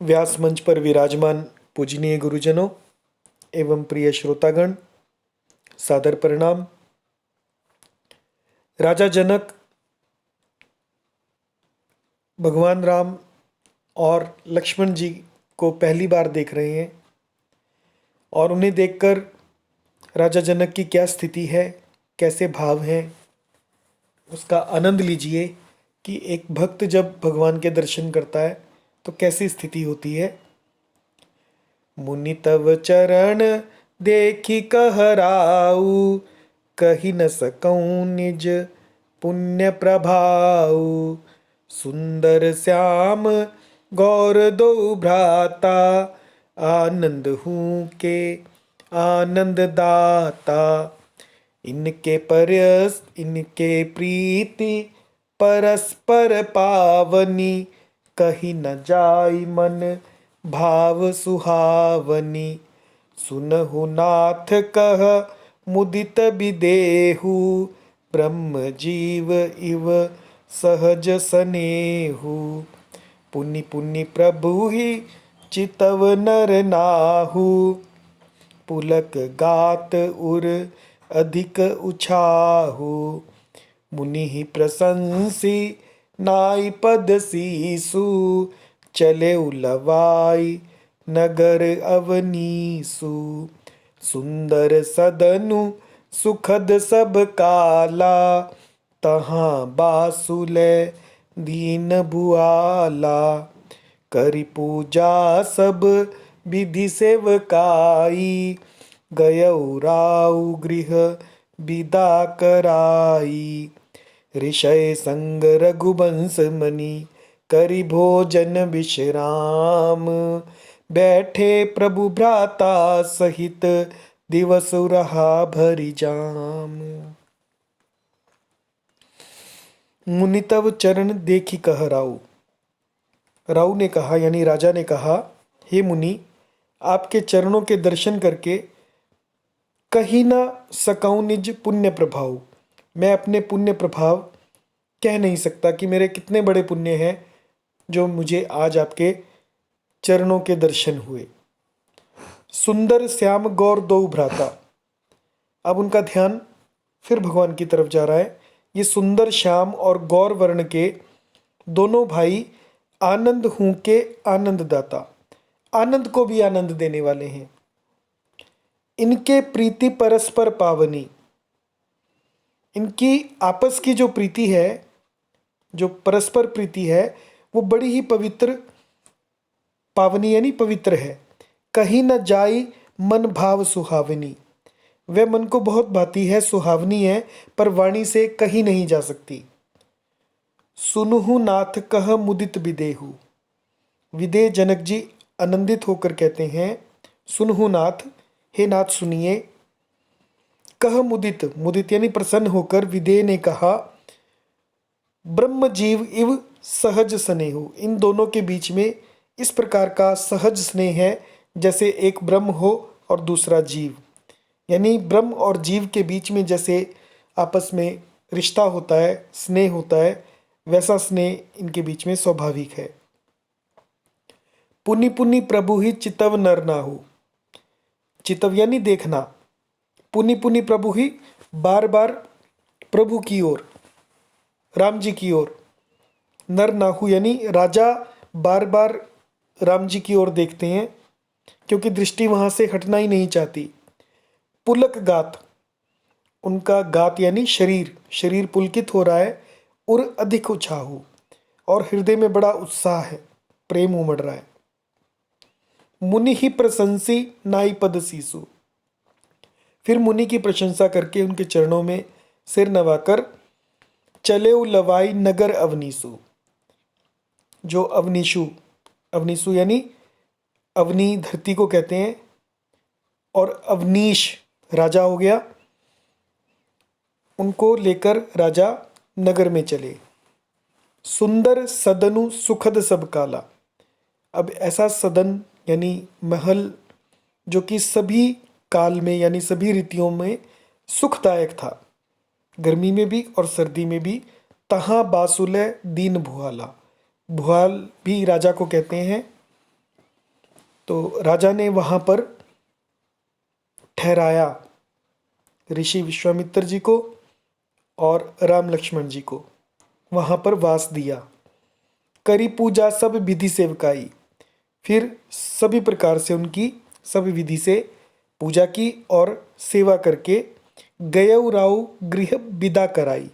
व्यास मंच पर विराजमान पूजनीय गुरुजनों एवं प्रिय श्रोतागण, सादर प्रणाम। राजा जनक भगवान राम और लक्ष्मण जी को पहली बार देख रहे हैं और उन्हें देखकर राजा जनक की क्या स्थिति है, कैसे भाव हैं, उसका आनंद लीजिए कि एक भक्त जब भगवान के दर्शन करता है तो कैसी स्थिति होती है। मुनि तव चरण देखी कहराऊ, कही न सकऊं निज पुण्य प्रभाऊ। सुंदर श्याम गौर दो भ्राता, आनंद हूँ के आनंद दाता। इनके प्रीति परस्पर पावनी, कही न जाई मन भाव सुहावनी। सुनहु नाथ कह मुदित विदेहु, ब्रह्म जीव इव सहज सनेहु। पुनि पुनि प्रभु ही चितव नर नाहु, पुलक गात उर अधिक उछाहु। मुनि ही प्रशंसी नाई पद सीसु, चले उलवाई नगर अवनीसु। सुंदर सदनु सुखद सब काला, तहाँ बासुले दीन भुआला। करि पूजा सब विधि सेवकाई, गयउ राउ गृह विदा कराई। ऋषय संग रघुवंश मनि, करि भोजन विश्राम। बैठे प्रभु भ्राता सहित, दिवस रहा भरि जाम। मुनि तव चरण देखी कह राउ। राउ ने कहा यानी राजा ने कहा, हे मुनि, आपके चरणों के दर्शन करके कही न सकऊं निज पुण्य प्रभाव। मैं अपने पुण्य प्रभाव कह नहीं सकता कि मेरे कितने बड़े पुण्य हैं जो मुझे आज आपके चरणों के दर्शन हुए। सुंदर श्याम गौर दो भ्राता, अब उनका ध्यान फिर भगवान की तरफ जा रहा है। ये सुंदर श्याम और गौर वर्ण के दोनों भाई आनंद हूं के आनंद दाता, आनंद को भी आनंद देने वाले हैं। इनके प्रीति परस्पर पावनी, इनकी आपस की जो प्रीति है, जो परस्पर प्रीति है, वो बड़ी ही पवित्र, पावनी यानी पवित्र है। कहीं न जाई मन भाव सुहावनी, वह मन को बहुत भाती है, सुहावनी है, पर वाणी से कहीं नहीं जा सकती। सुनहु नाथ कह मुदित विदेहु, विदेह जनक जी आनंदित होकर कहते हैं, सुनहु नाथ, हे नाथ सुनिए। कह मुदित, मुदित यानी प्रसन्न होकर, विदेह ने कहा, ब्रह्म जीव इव सहज स्नेहु, इन दोनों के बीच में इस प्रकार का सहज स्नेह है जैसे एक ब्रह्म हो और दूसरा जीव, यानी ब्रह्म और जीव के बीच में जैसे आपस में रिश्ता होता है, स्नेह होता है, वैसा स्नेह इनके बीच में स्वाभाविक है। पुनि पुनि प्रभु ही चितव नर नाहु, चितव यानी देखना, पुनि पुनि प्रभु ही बार बार प्रभु की ओर, राम जी की ओर। नर नाहु यानी राजा बार बार राम जी की ओर देखते हैं क्योंकि दृष्टि वहाँ से हटना ही नहीं चाहती। पुलक गात, उनका गात यानी शरीर, शरीर पुलकित हो रहा है। और अधिक उछाहु, और हृदय में बड़ा उत्साह है, प्रेम उमड़ रहा है। मुनि ही प्रशंसी नाई पद सीसु, फिर मुनि की प्रशंसा करके उनके चरणों में सिर नवाकर चले लवाई नगर अवनीसु, जो अवनीशु, अवनीशु यानी अवनी धरती को कहते हैं, और अवनीश राजा हो गया, उनको लेकर राजा नगर में चले। सुंदर सदनु सुखद सब काला, अब ऐसा सदन यानी महल जो कि सभी काल में यानी सभी ऋतुओं में सुखदायक था, गर्मी में भी और सर्दी में भी। तहाँ बासुले दीन भुआला, भुआल भी राजा को कहते हैं, तो राजा ने वहाँ पर ठहराया ऋषि विश्वामित्र जी को और राम लक्ष्मण जी को, वहाँ पर वास दिया। करी पूजा सब विधि सेवकाई, फिर सभी प्रकार से उनकी सभी विधि से पूजा की और सेवा करके गयऊ राव गृह विदा कराई।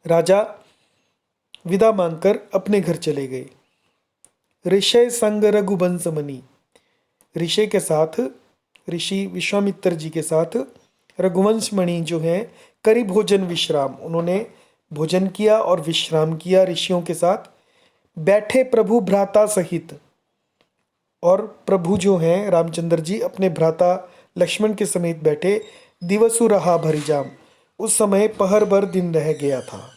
राजा विदा मांगकर अपने घर चले गए। ऋषय संग रघुवंश मणि, ऋषि के साथ, ऋषि विश्वामित्र जी के साथ रघुवंश मणि जो हैं करी भोजन विश्राम, उन्होंने भोजन किया और विश्राम किया ऋषियों के साथ। बैठे प्रभु भ्राता सहित, और प्रभु जो हैं रामचंद्र जी अपने भ्राता लक्ष्मण के समेत बैठे। दिवसु रहा भरी जाम, उस समय पहर भर दिन रह गया था।